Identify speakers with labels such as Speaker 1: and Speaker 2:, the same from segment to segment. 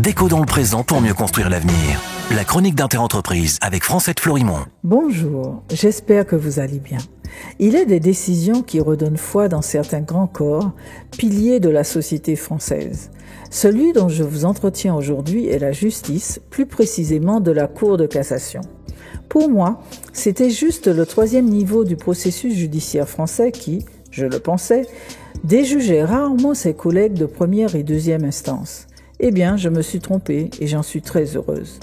Speaker 1: Déco dans le présent pour mieux construire l'avenir. La chronique d'Interentreprise avec Francette Florimond.
Speaker 2: Bonjour, j'espère que vous allez bien. Il est des décisions qui redonnent foi dans certains grands corps, piliers de la société française. Celui dont je vous entretiens aujourd'hui est la justice, plus précisément de la Cour de cassation. Pour moi, c'était juste le 3e niveau du processus judiciaire français qui, je le pensais, déjugeait rarement ses collègues de première et deuxième instance. Eh bien, je me suis trompée et j'en suis très heureuse.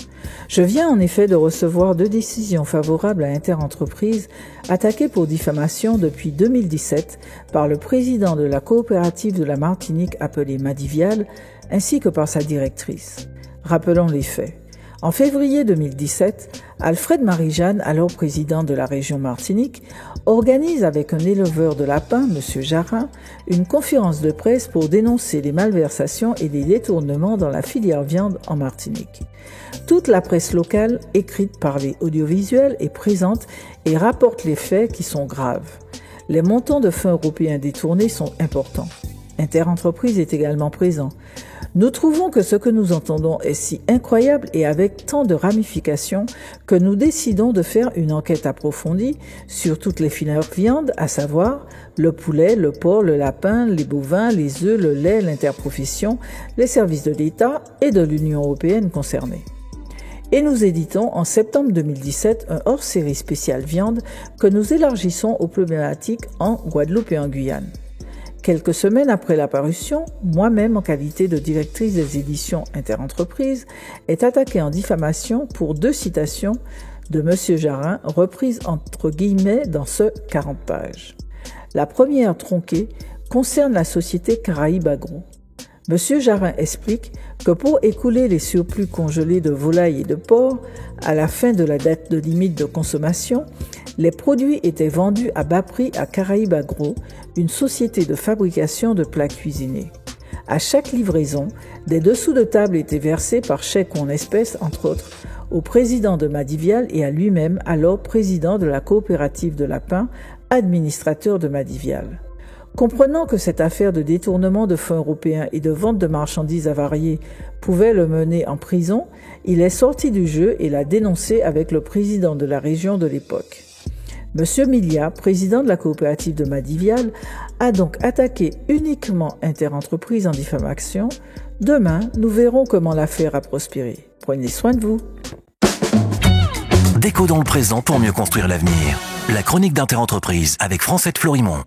Speaker 2: Je viens en effet de recevoir 2 décisions favorables à Interentreprise attaquées pour diffamation depuis 2017 par le président de la coopérative de la Martinique appelée Madivial ainsi que par sa directrice. Rappelons les faits. En février 2017, Alfred Marie-Jeanne, alors président de la région Martinique, organise avec un éleveur de lapins, M. Jarin, une conférence de presse pour dénoncer les malversations et les détournements dans la filière viande en Martinique. Toute la presse locale, écrite, parlée, audiovisuelle, est présente et rapporte les faits qui sont graves. Les montants de fonds européens détournés sont importants. Interentreprise est également présent. Nous trouvons que ce que nous entendons est si incroyable et avec tant de ramifications que nous décidons de faire une enquête approfondie sur toutes les filières viande, à savoir le poulet, le porc, le lapin, les bovins, les œufs, le lait, l'interprofession, les services de l'État et de l'Union européenne concernés. Et nous éditons en septembre 2017 un hors-série spécial viande que nous élargissons aux problématiques en Guadeloupe et en Guyane. Quelques semaines après la parution, moi-même en qualité de directrice des éditions Interentreprise, est attaquée en diffamation pour 2 citations de M. Jarin reprises entre guillemets dans ce 40 pages. La première tronquée concerne la société Caraïbes Agro. M. Jarin explique que pour écouler les surplus congelés de volailles et de porc, à la fin de la date de limite de consommation, les produits étaient vendus à bas prix à Caraïbes Agro, une société de fabrication de plats cuisinés. À chaque livraison, des dessous de table étaient versés par chèque ou en espèces, entre autres, au président de Madivial et à lui-même, alors président de la coopérative de lapins, administrateur de Madivial. Comprenant que cette affaire de détournement de fonds européens et de vente de marchandises avariées pouvait le mener en prison, il est sorti du jeu et l'a dénoncé avec le président de la région de l'époque. Monsieur Milia, président de la coopérative de Madivial, a donc attaqué uniquement Interentreprise en diffamation. Demain, nous verrons comment l'affaire a prospéré. Prenez soin de vous.
Speaker 1: Déco dans le présent pour mieux construire l'avenir. La chronique d'Interentreprise avec Francette Florimond.